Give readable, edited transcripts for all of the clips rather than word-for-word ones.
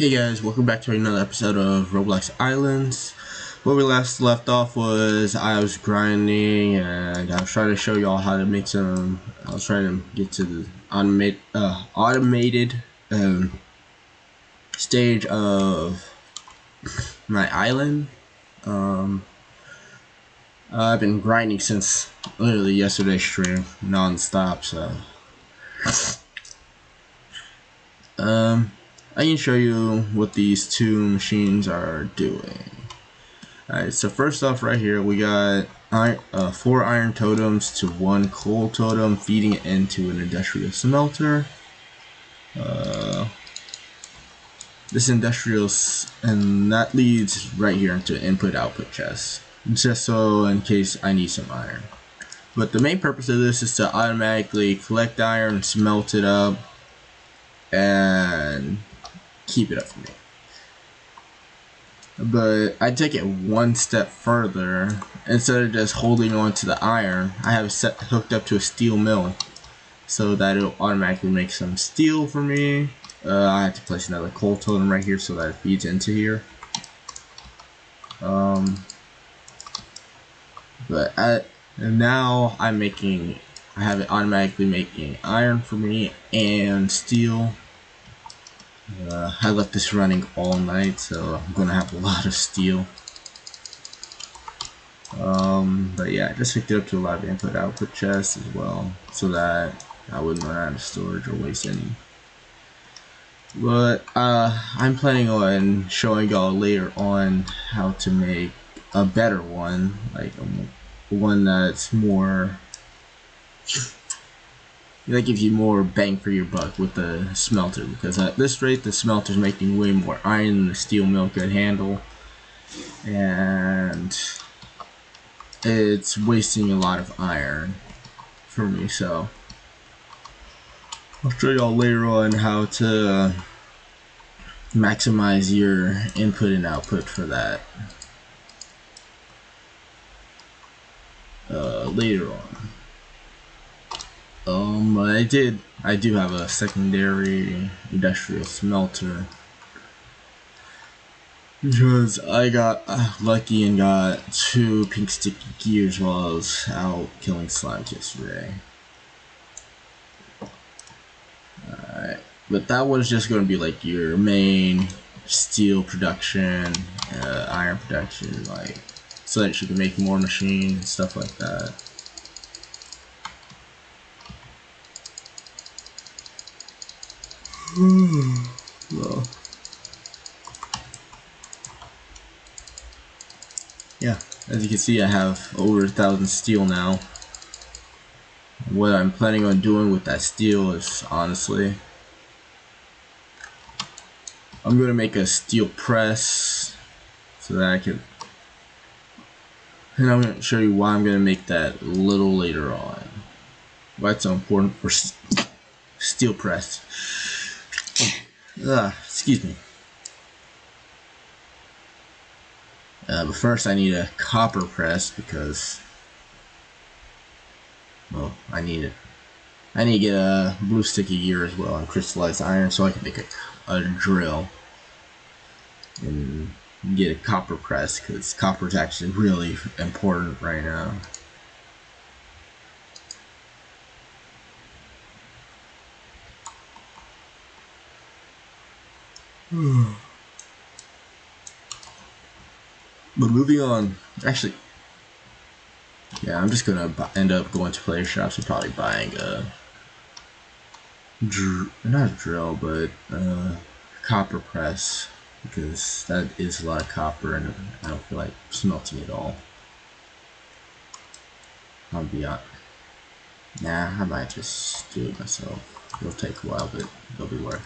Hey guys, welcome back to another episode of Roblox Islands. Where we last left off was I was grinding and I was trying to show y'all how to make some. I was trying to get to the automated stage of my island. I've been grinding since literally yesterday's stream, non-stop. So I can show you what these two machines are doing. Alright, so first off right here we got 4 iron totems to 1 coal totem, feeding it into an industrial smelter. This industrial, and that leads right here into an input-output chest, just so in case I need some iron. But the main purpose of this is to automatically collect iron, smelt it up, and keep it up for me. But I take it one step further. Instead of just holding on to the iron, I have it hooked up to a steel mill so that it'll automatically make some steel for me. I have to place another coal totem right here so that it feeds into here. And now I have it automatically making iron for me and steel. I left this running all night, so I'm gonna have a lot of steel. But yeah, I just hooked it up to a lot of input-output chests as well, so that I wouldn't run out of storage or waste any. But I'm planning on showing y'all later on how to make a better one, like one that's more. That gives you more bang for your buck with the smelter, because at this rate the smelter's making way more iron than the steel mill could handle, and it's wasting a lot of iron for me. So I'll show y'all later on how to maximize your input and output for that later on. I do have a secondary industrial smelter because I got lucky and got 2 pink sticky gears while I was out killing slimes yesterday. Alright, but that was just going to be like your main steel production, iron production, like so that you can make more machines and stuff like that. Well, yeah, as you can see I have over 1,000 steel now. What I'm planning on doing with that steel is, honestly, I'm going to make a steel press so that I can, and I'm going to show you why I'm going to make that a little later on. Why it's so important for steel press. Excuse me. But first I need a copper press because, well, I need it. I need to get a blue sticky gear as well and crystallized iron so I can make a drill and get a copper press, because copper is actually really important right now. But moving on, actually, yeah, I'm just gonna end up going to player shops and probably buying a not a drill, but copper press, because that is a lot of copper and I don't feel like smelting it all. I'll be honest. Nah, I might just do it myself. It'll take a while, but it'll be worth it.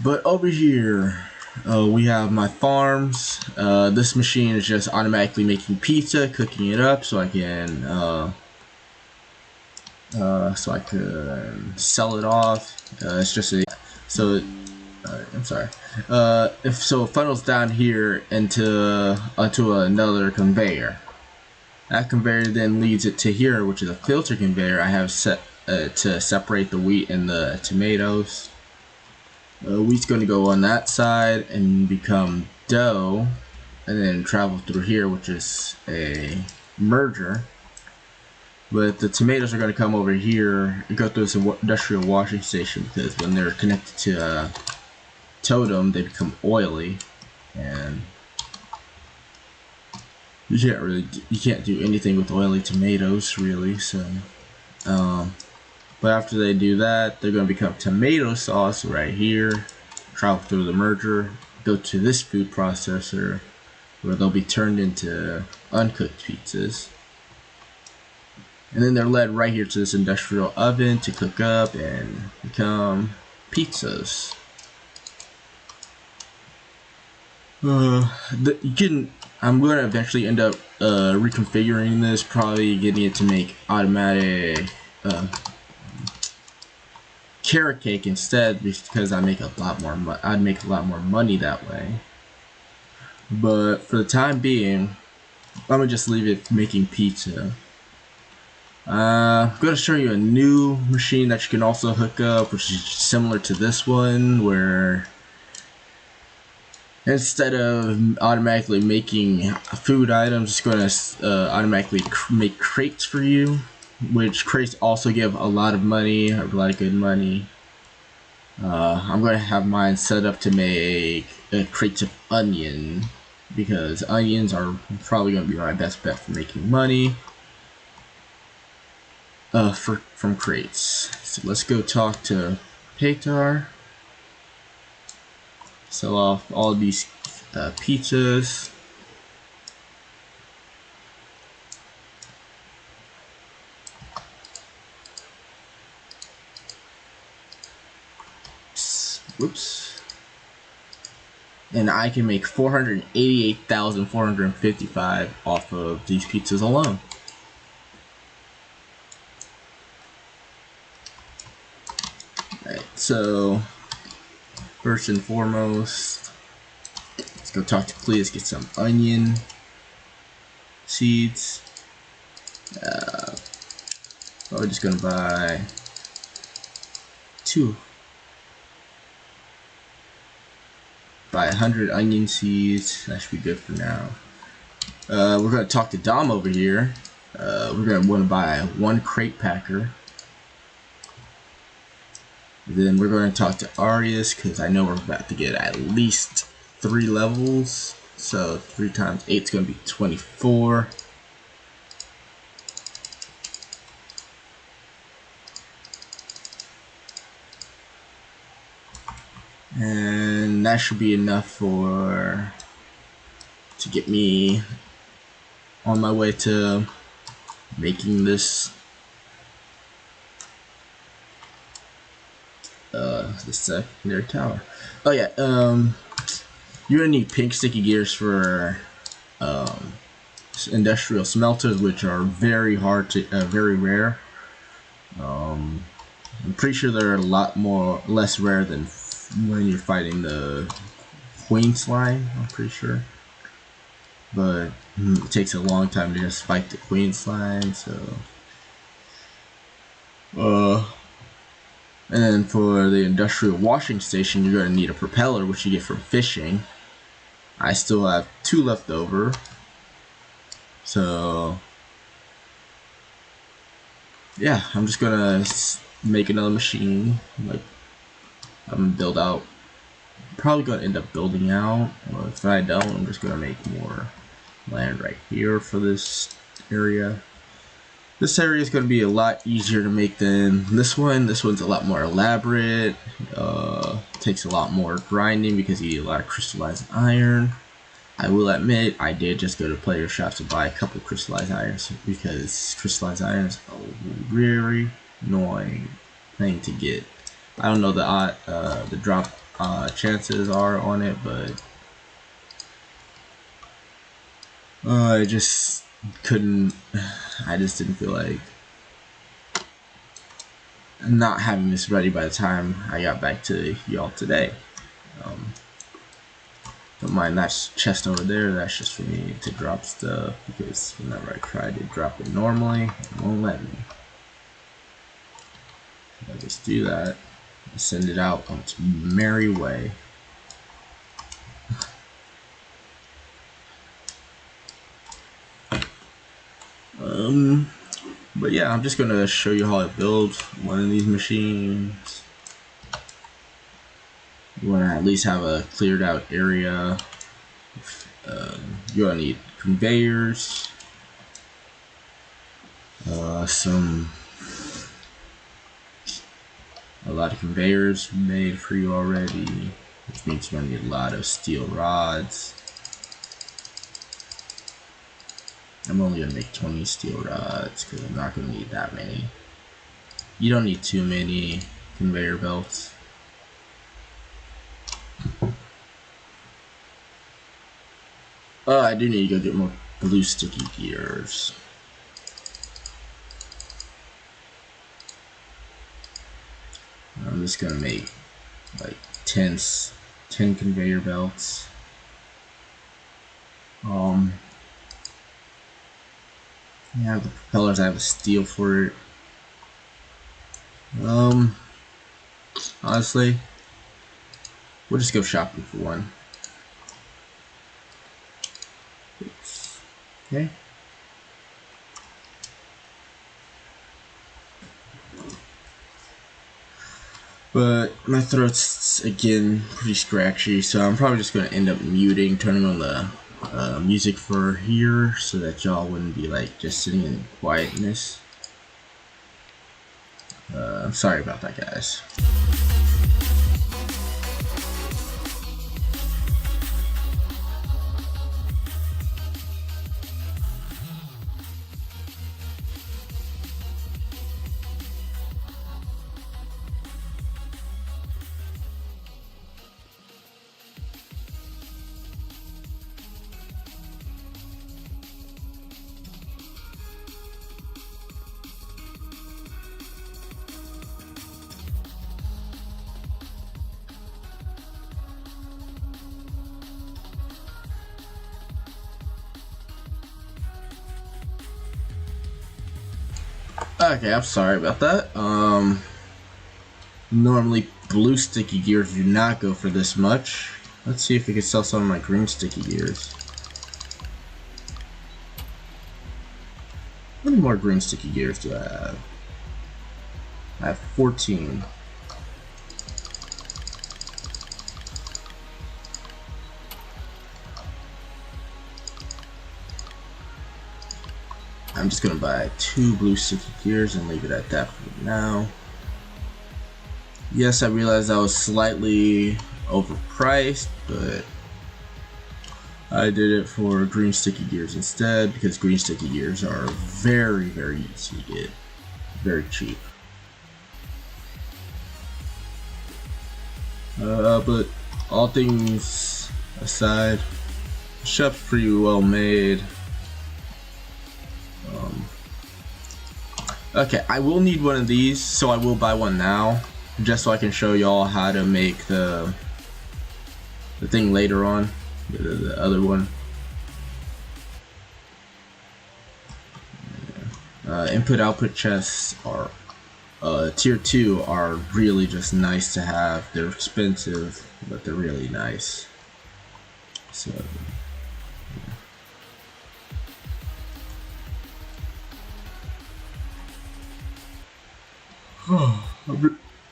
But over here, we have my farms. This machine is just automatically making pizza, cooking it up so I can sell it off. It's just a I'm sorry. It funnels down here into another conveyor. That conveyor then leads it to here, which is a filter conveyor I have set to separate the wheat and the tomatoes. Wheat's going to go on that side and become dough, and then travel through here, which is a merger. But the tomatoes are going to come over here and go through this industrial washing station, because when they're connected to a totem, they become oily, and you can't do anything with oily tomatoes really. So, but after they do that, they're going to become tomato sauce right here. Travel through the merger, go to this food processor, where they'll be turned into uncooked pizzas. And then they're led right here to this industrial oven to cook up and become pizzas. I'm going to eventually end up reconfiguring this, probably getting it to make automatic carrot cake instead, because I'd make a lot more money that way. But for the time being, I'm gonna just leave it making pizza. I'm going to show you a new machine that you can also hook up, which is similar to this one, where instead of automatically making food items, it's going to automatically make crates for you, which crates also give a lot of money, a lot of good money. I'm going to have mine set up to make crates of onion, because onions are probably going to be my best bet for making money. From crates. So let's go talk to Paytar. Sell off all of these pizzas. Whoops. And I can make 488,455 off of these pizzas alone. Right, so first and foremost, let's go talk to Cleus, get some onion seeds. We're just gonna buy buy 100 onion seeds. That should be good for now. We're gonna talk to Dom over here. We're gonna want to buy 1 crate packer. Then we're going to talk to Arius, because I know we're about to get at least 3 levels. So 3 times 8 is going to be 24. And that should be enough to get me on my way to making this the secondary tower. Oh yeah, you're gonna need pink sticky gears for industrial smelters, which are very hard to very rare. I'm pretty sure they're a lot less rare than when you're fighting the queen slime. I'm pretty sure, but it takes a long time to just fight the queen slime. So and then for the industrial washing station, you're going to need a propeller, which you get from fishing. I still have 2 left over. So yeah, I'm just going to make another machine. Like, I'm going to build out. Probably going to end up building out. Well, if I don't, I'm just going to make more land right here for this area. This area is going to be a lot easier to make than this one. This one's a lot more elaborate. Takes a lot more grinding because you need a lot of crystallized iron. I will admit, I did just go to player shops to buy a couple of crystallized irons, because crystallized iron is a very annoying thing to get. I don't know the drop chances are on it, but I just couldn't. I just didn't feel like not having this ready by the time I got back to y'all today. Don't mind that chest over there. That's just for me to drop stuff, because whenever I try to drop it normally, it won't let me. I'll just do that. Send it out on its merry way. But yeah, I'm just gonna show you how I build one of these machines. You wanna at least have a cleared out area. You're gonna need conveyors, a lot of conveyors made for you already, which means you're gonna need a lot of steel rods. I'm only gonna make 20 steel rods because I'm not gonna need that many. You don't need too many conveyor belts. Oh, I do need to go get more blue sticky gears. I'm just gonna make like 10 conveyor belts. Yeah, the propellers, I have the steel for it. Honestly, we'll just go shopping for one. Oops. Okay. But my throat's again pretty scratchy, so I'm probably just gonna end up muting, turning on the music for here so that y'all wouldn't be like just sitting in quietness. Sorry about that, guys. Okay, I'm sorry about that. Normally blue sticky gears do not go for this much. Let's see if we can sell some of my green sticky gears. How many more green sticky gears do I have? I have 14. I'm just gonna buy 2 blue sticky gears and leave it at that for now. Yes, I realize that was slightly overpriced, but I did it for green sticky gears instead because green sticky gears are very, very easy to get. Very cheap. But all things aside, the shop's pretty well made. Okay, I will need one of these, so I will buy one now, just so I can show y'all how to make the thing later on, the other one. Input-output chests are tier 2 are really just nice to have. They're expensive, but they're really nice. So.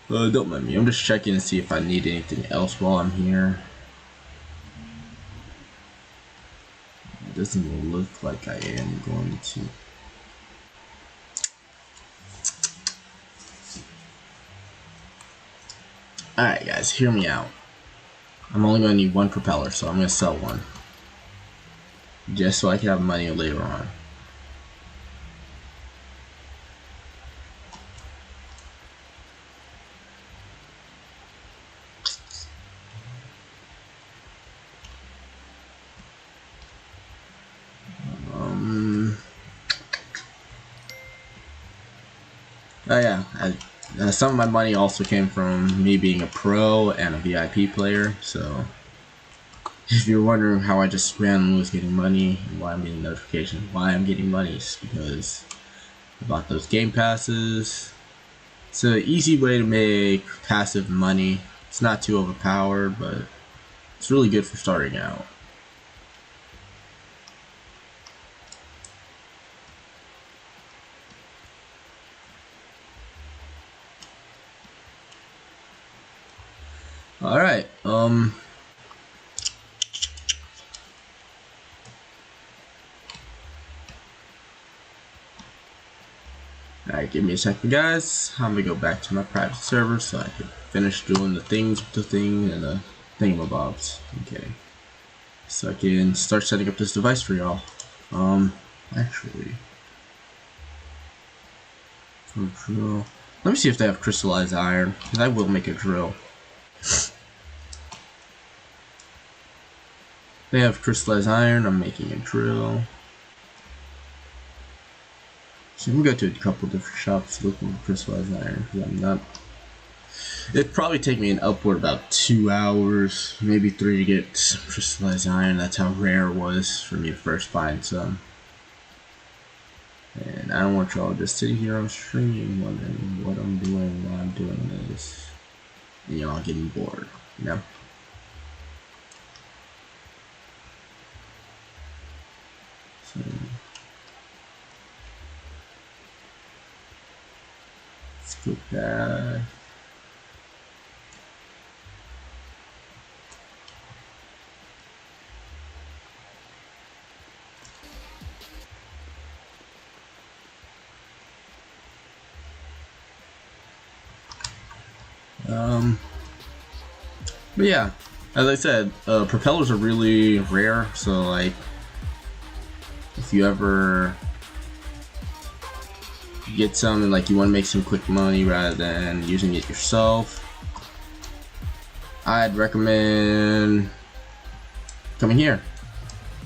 Don't mind me. I'm just checking to see if I need anything else while I'm here. It doesn't look like I am going to. Alright guys, hear me out. I'm only going to need 1 propeller, so I'm going to sell one. Just so I can have money later on. Oh yeah, some of my money also came from me being a pro and a VIP player, so if you're wondering how I just randomly was getting money and why I'm getting notifications, why I'm getting money is because I bought those game passes, It's an easy way to make passive money. It's not too overpowered, but it's really good for starting out. Alright, alright, give me a second, guys. I'm gonna go back to my private server so I can finish doing the things with the thing and the thingamabobs. Okay. So I can start setting up this device for y'all. Actually, for drill, let me see if they have crystallized iron, because I will make a drill. They have crystallized iron, I'm making a drill. So I'm gonna go to a couple different shops looking for crystallized iron, because I'm not. It'd probably take me an upward about 2 hours, maybe 3 to get some crystallized iron. That's how rare it was for me to first find some. And I don't want y'all just sitting here on stream wondering what I'm doing while I'm doing this. And y'all getting bored, you know? So let's go back. But yeah, as I said, propellers are really rare, so like, if you ever get some and like you want to make some quick money rather than using it yourself, I'd recommend coming here,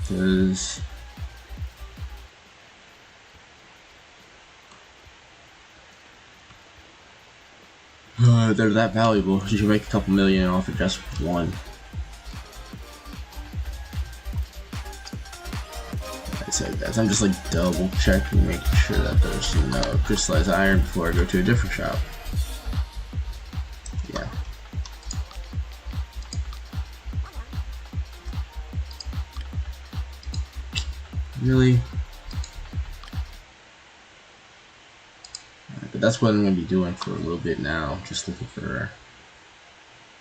because they're that valuable. You can make a couple million off of just one. Like I said, guys, I'm just like double checking, making sure that there's no crystallized iron before I go to a different shop. Yeah. Really? But that's what I'm going to be doing for a little bit now, just looking for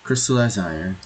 crystallized iron.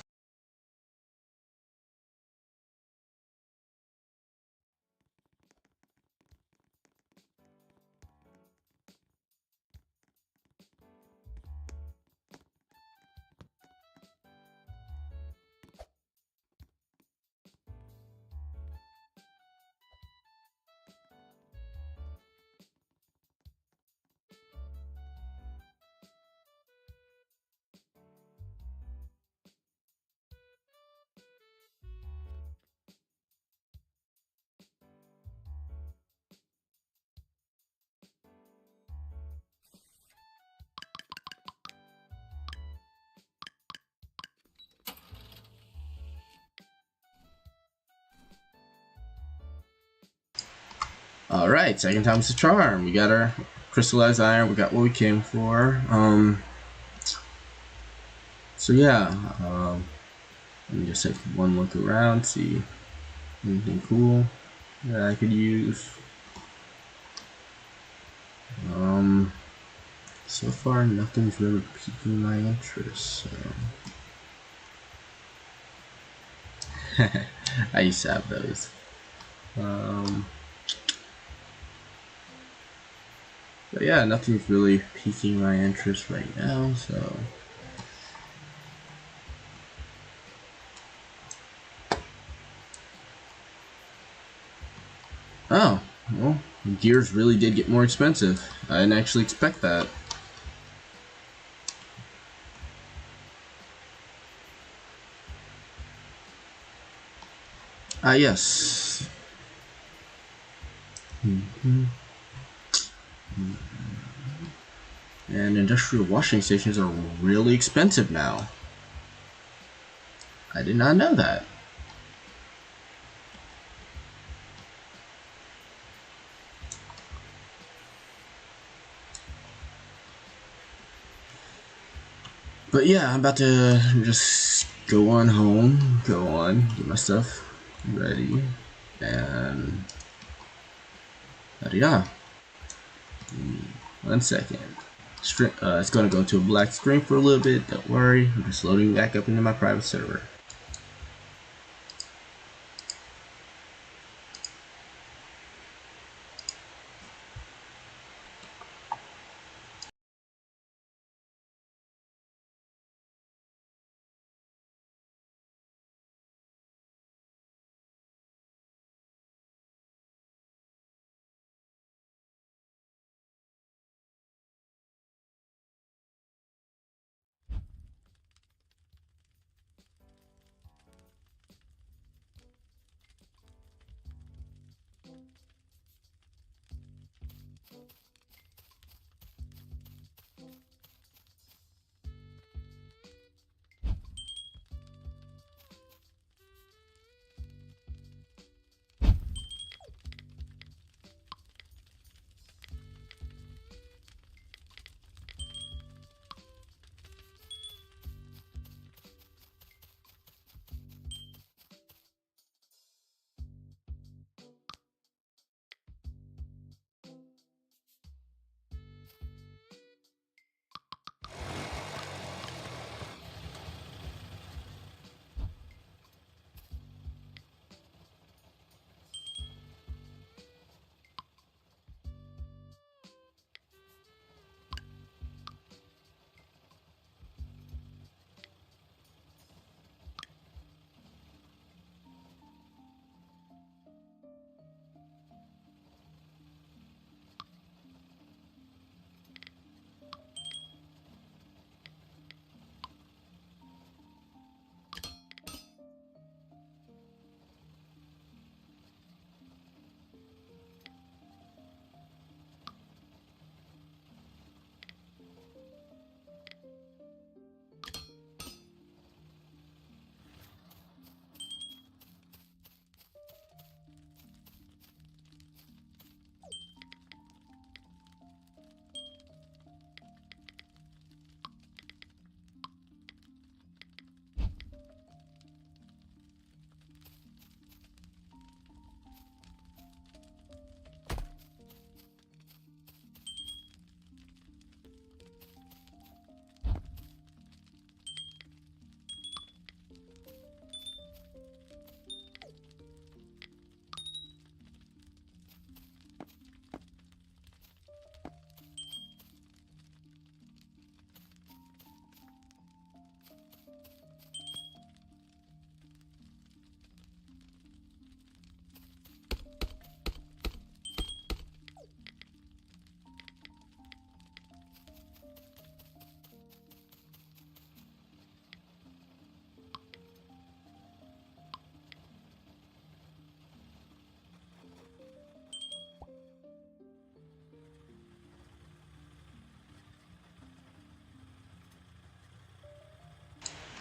Alright, second time's the charm. We got our crystallized iron, we got what we came for. So yeah, let me just take one look around, see anything cool that I could use. So far nothing's really piquing my interest, so I used to have those. But yeah, nothing's really piquing my interest right now, so oh, well, gears really did get more expensive. I didn't actually expect that. Ah, yes. And industrial washing stations are really expensive now. I did not know that. But yeah, I'm about to just go on home, get my stuff ready, and yeah. 1 second. It's gonna go to a black screen for a little bit. Don't worry, I'm just loading back up into my private server.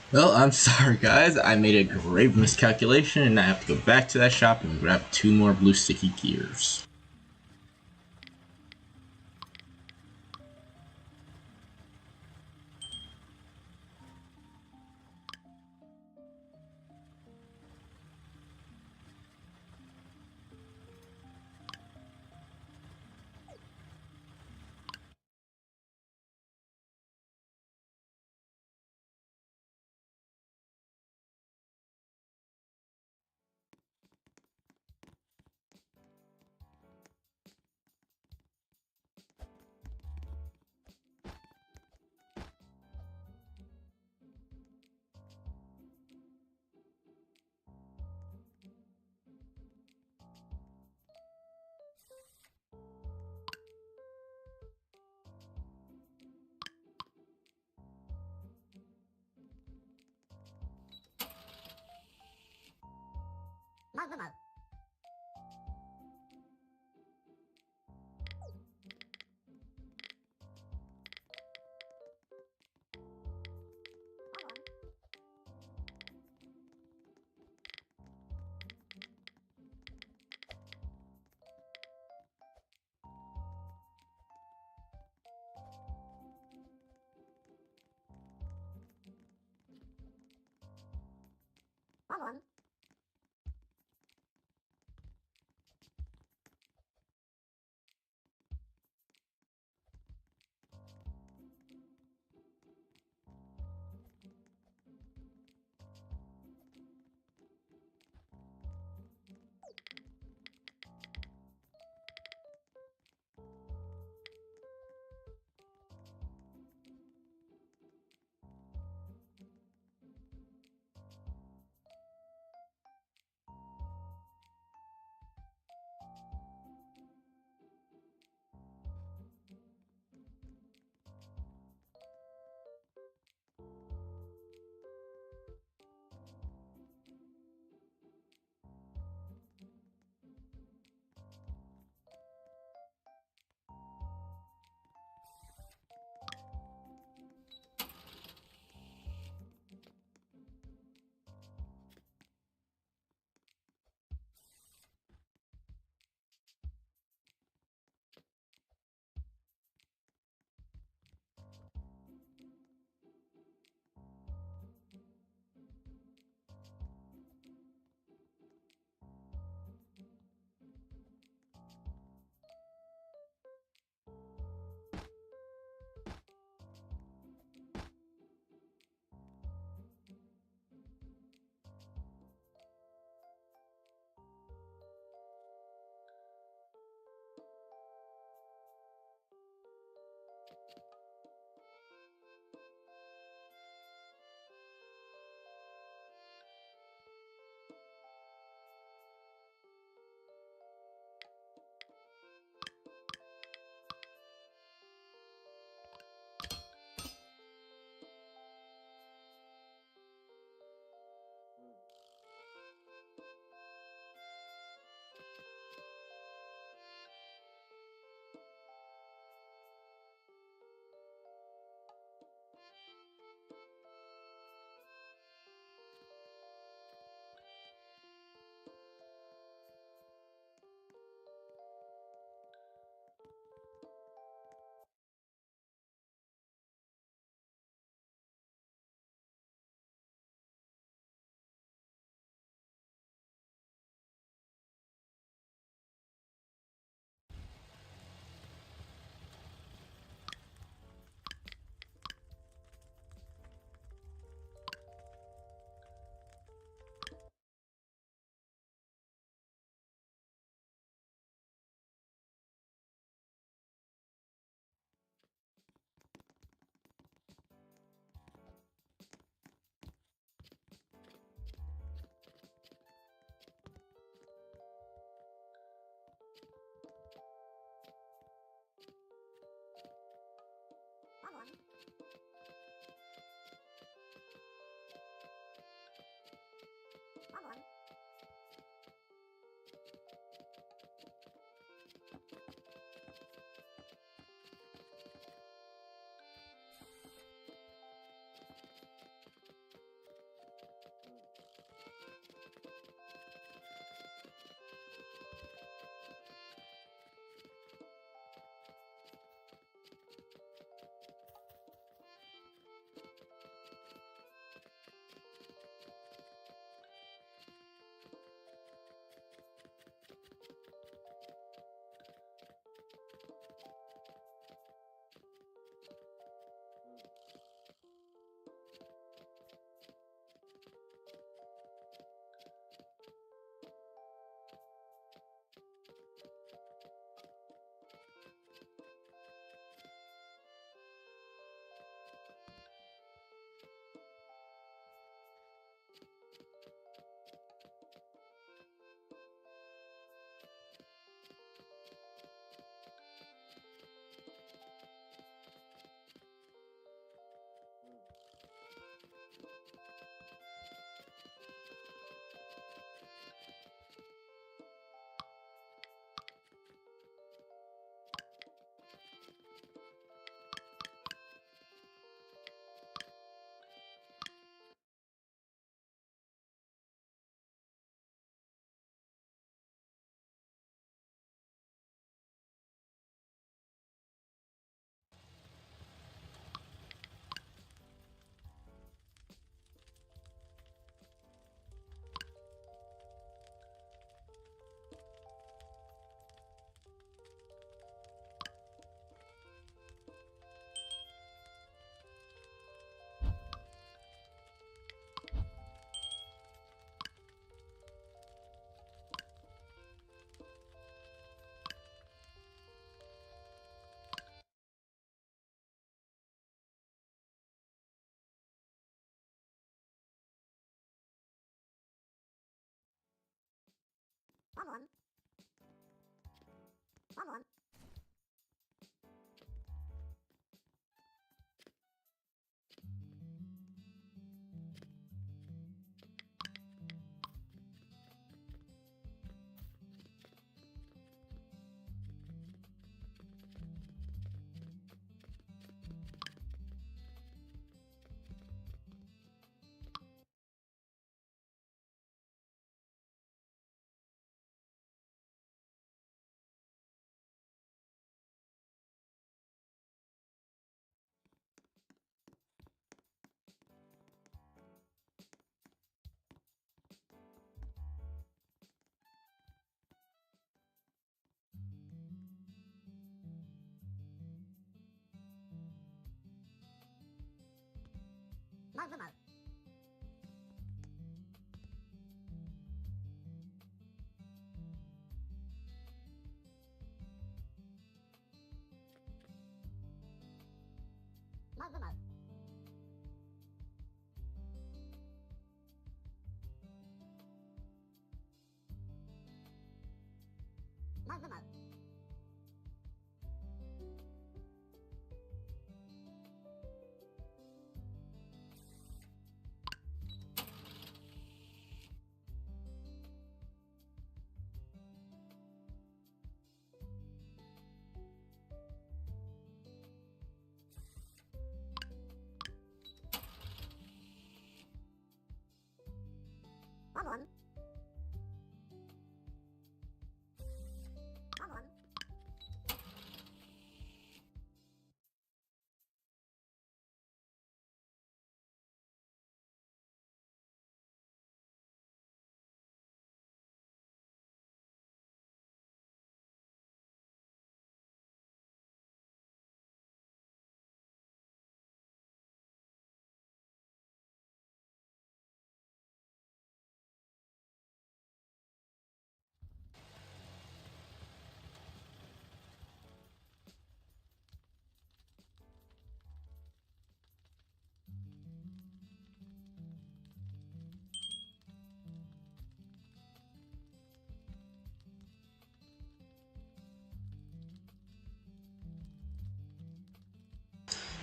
Well, I'm sorry guys, I made a grave miscalculation and I have to go back to that shop and grab 2 more blue sticky gears.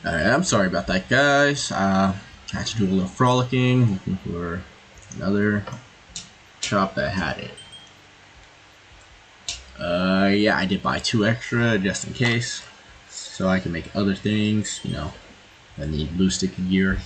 Alright, I'm sorry about that, guys. I had to do a little frolicking, looking for another shop that had it. Yeah, I did buy 2 extra just in case, so I can make other things, you know, that need blue sticky gear.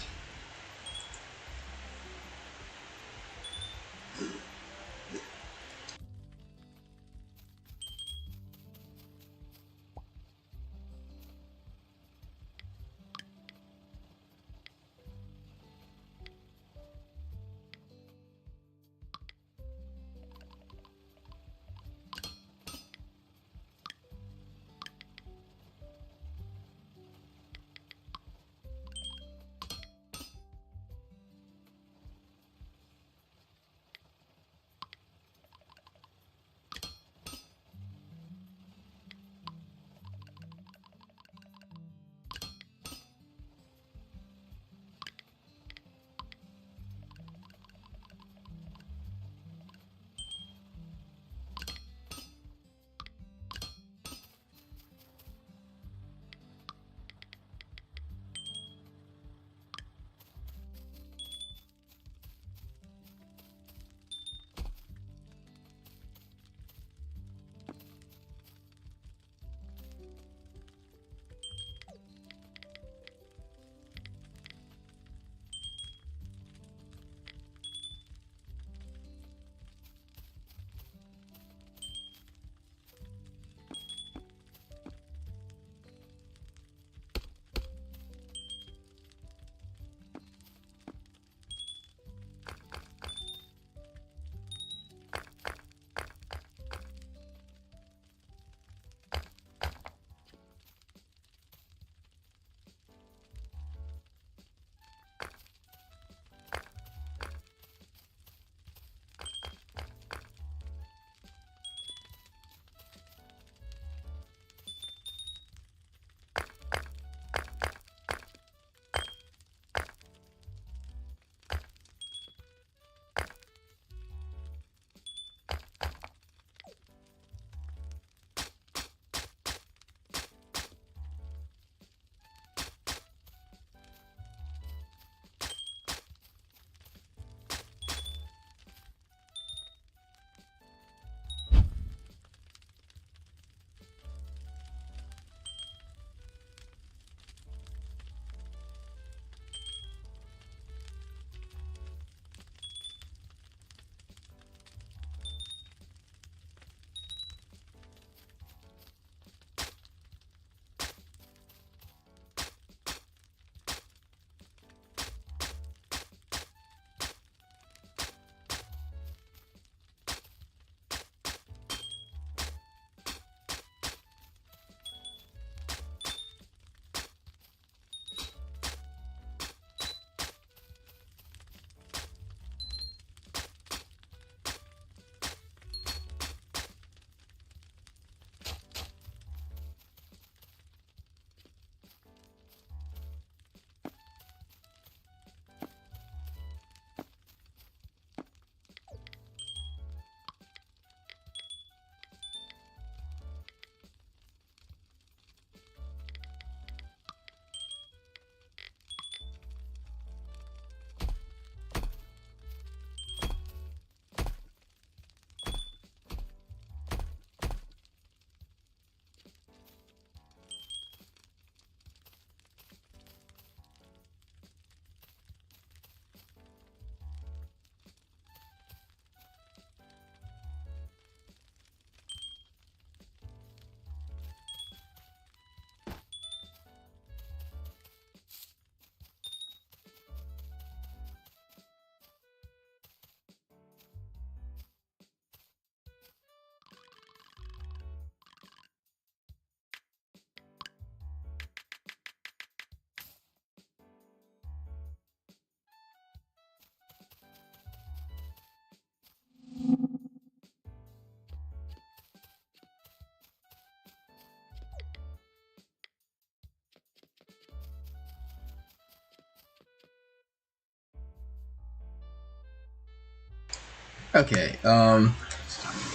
Okay,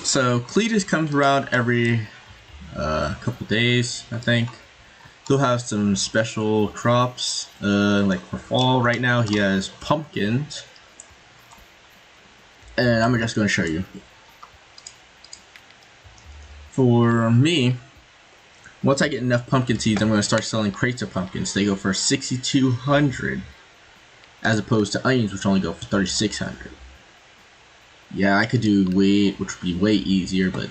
so Cletus comes around every couple days, I think. He'll have some special crops, like for fall. Right now he has pumpkins, and I'm just going to show you. For me, once I get enough pumpkin seeds, I'm going to start selling crates of pumpkins. They go for 6,200, as opposed to onions, which only go for 3,600. Yeah, I could do weight, which would be way easier, but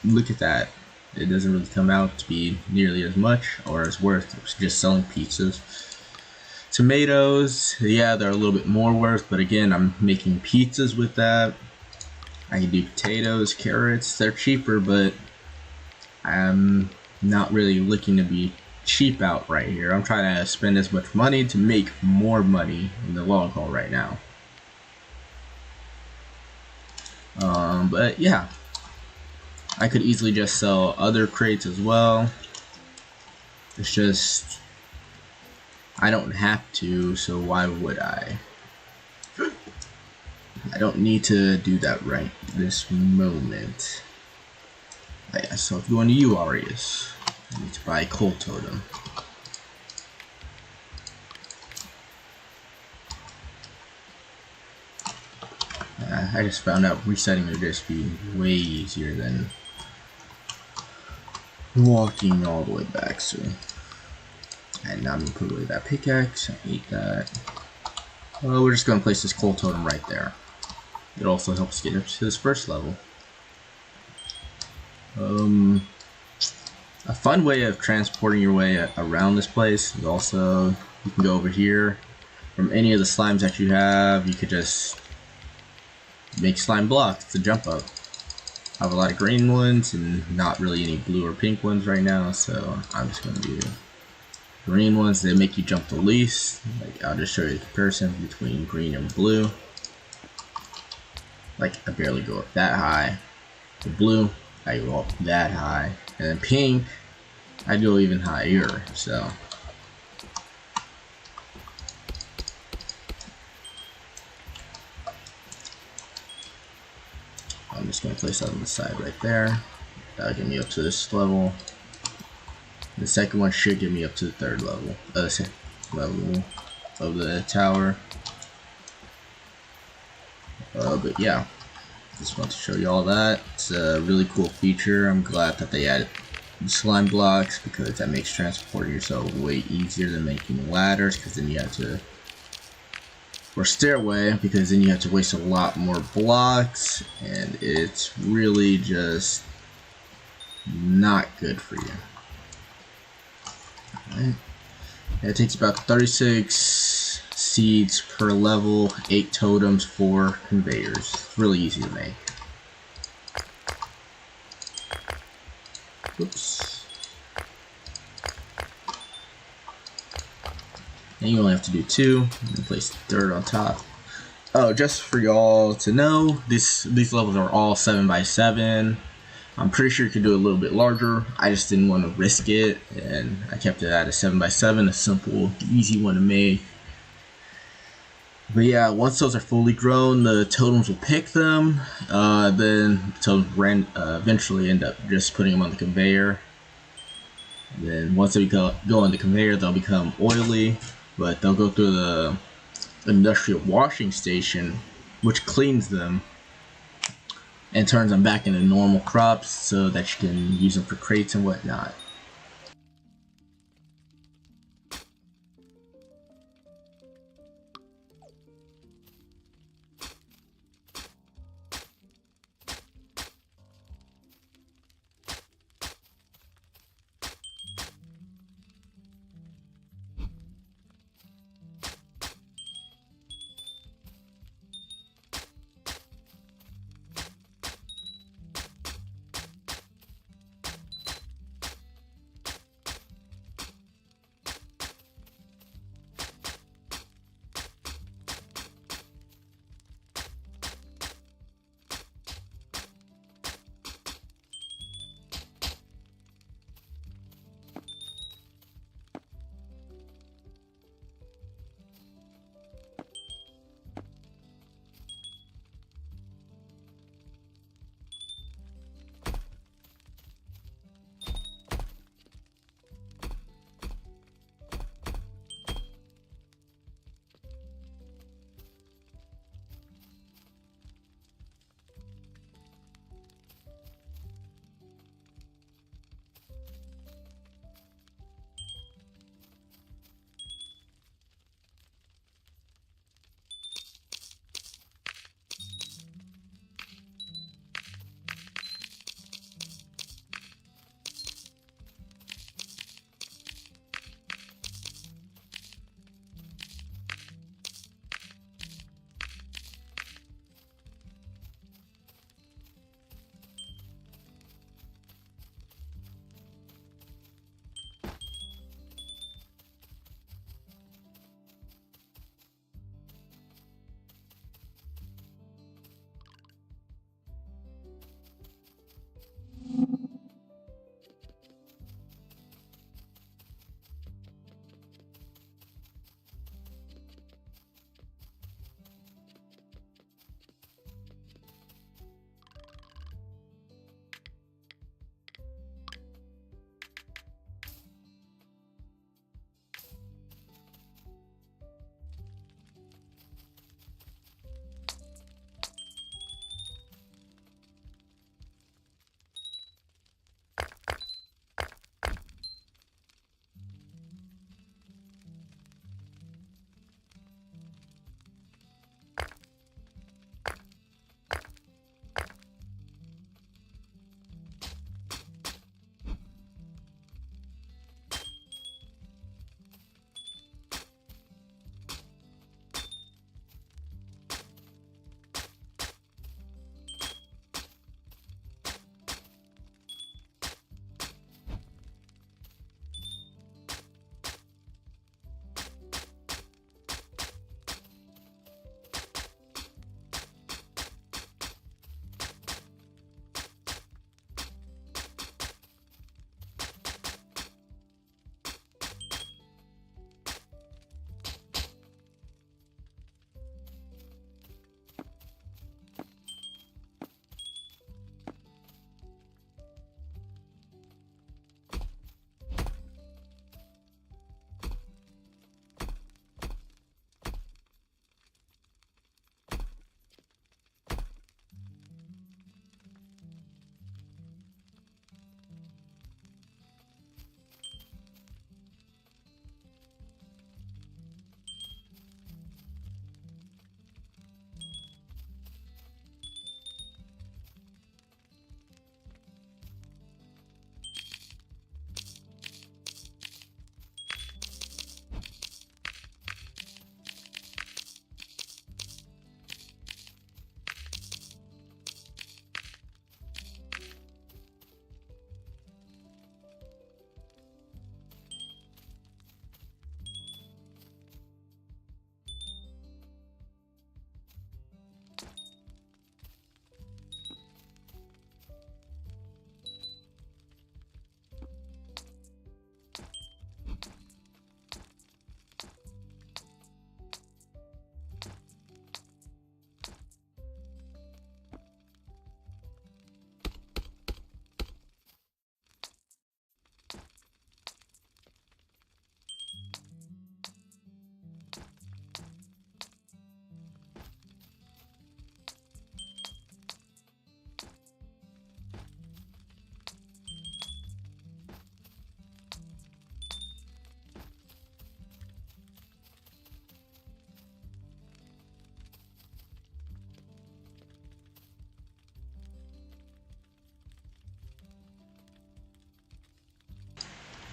look at that. It doesn't really come out to be nearly as much or as worth just selling pizzas. Tomatoes, yeah, they're a little bit more worth, but again, I'm making pizzas with that. I can do potatoes, carrots, they're cheaper, but I'm not really looking to be cheap out right here. I'm trying to spend as much money to make more money in the long haul right now. But yeah, I could easily just sell other crates as well. It's just, I don't have to, so why would I? I don't need to do that right this moment. Yeah, so if you go into UREs, you need to buy a coal totem. I just found out resetting would just be way easier than walking all the way back, so. And now I'm gonna put away that pickaxe, I need that. Well, we're just gonna place this coal totem right there. It also helps get up to this first level. A fun way of transporting your way around this place is also, you can go over here. From any of the slimes that you have, you could just make slime blocks to jump up. I have a lot of green ones and not really any blue or pink ones right now, so I'm just going to do green ones. They make you jump the least. Like, I'll just show you the comparison between green and blue. Like, I barely go up that high. The blue, I go up that high. And then pink, I go even higher, so. I'm just going to place that on the side right there. That'll get me up to this level. The second one should get me up to the third level. Level of the tower. But yeah, just want to show you all that. It's a really cool feature. I'm glad that they added slime blocks because that makes transporting yourself way easier than making ladders, because then you have to, or stairway, because then you have to waste a lot more blocks, and it's really just not good for you. Alright. It takes about 36 seeds per level, 8 totems, 4 conveyors. It's really easy to make. Oops. And you only have to do 2, and place dirt on top. Oh, just for y'all to know, these levels are all 7x7. I'm pretty sure you could do it a little bit larger. I just didn't want to risk it, and I kept it at a 7x7, a simple, easy one to make. But yeah, once those are fully grown, the totems will pick them. Then the totems eventually end up just putting them on the conveyor. Then once they go on the conveyor, they'll become oily, but they'll go through the industrial washing station, which cleans them and turns them back into normal crops so that you can use them for crates and whatnot.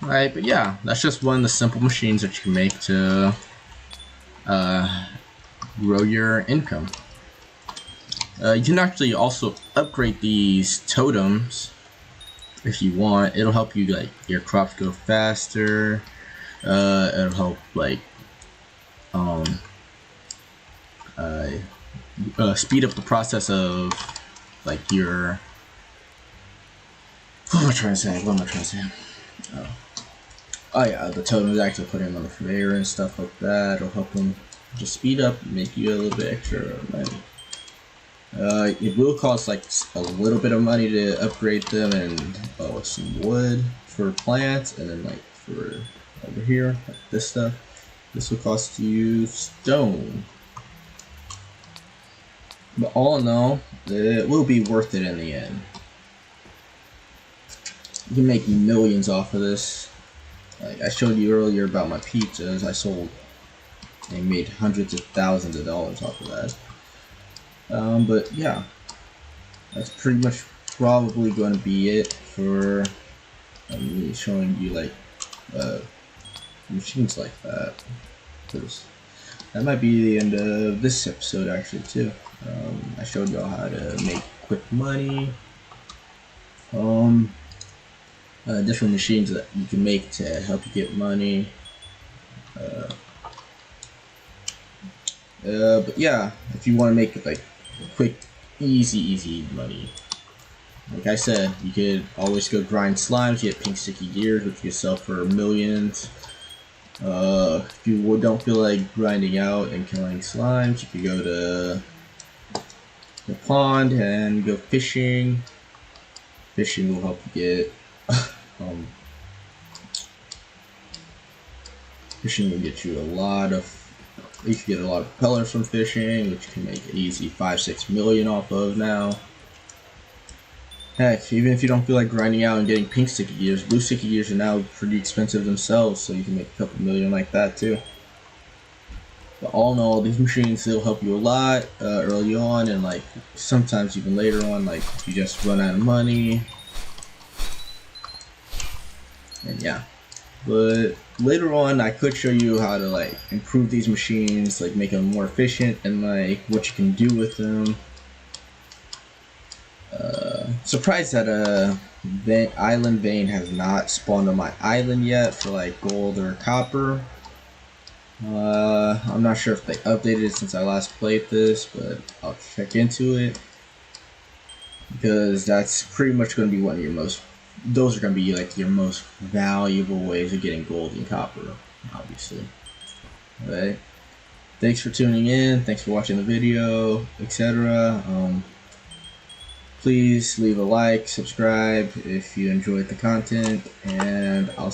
Alright, but yeah, that's just one of the simple machines that you can make to grow your income. You can actually also upgrade these totems if you want. It'll help you, like, your crops go faster. It'll help, like, speed up the process of, like, your... What am I trying to say? Oh yeah, the totems actually put him on the conveyor and stuff like that. It'll help him just speed up and make you a little bit extra money. It will cost like a little bit of money to upgrade them, and some wood for plants, and then like for over here, like this stuff, this will cost you stone. But all in all, it will be worth it in the end. You can make millions off of this. Like I showed you earlier about my pizzas, I sold and made hundreds of thousands of dollars off of that. But yeah, that's pretty much probably going to be it for me showing you like machines like that. Because that might be the end of this episode actually too. I showed y'all how to make quick money. Different machines that you can make to help you get money. But yeah, if you want to make like quick, easy money, like I said, you could always go grind slimes, get pink sticky gears, which you can sell for millions. If you don't feel like grinding out and killing slimes, you could go to the pond and go fishing. Fishing will help you get fishing will get you a lot of. You can get a lot of propellers from fishing, which you can make an easy 5-6 million off of now. Heck, even if you don't feel like grinding out and getting pink sticky gears, blue sticky gears are now pretty expensive themselves, so you can make a couple million like that too. But all in all, these machines will help you a lot early on, and like sometimes even later on, like if you just run out of money. And yeah, but later on I could show you how to like improve these machines, like make them more efficient, and like what you can do with them. Surprised that island vein has not spawned on my island yet for like gold or copper. I'm not sure if they updated it since I last played this, but I'll check into it, because that's pretty much going to be one of your most. Those are going to be like your most valuable ways of getting gold and copper, obviously. Alright. Thanks for tuning in. Thanks for watching the video, etc. Please leave a like, subscribe if you enjoyed the content, and I'll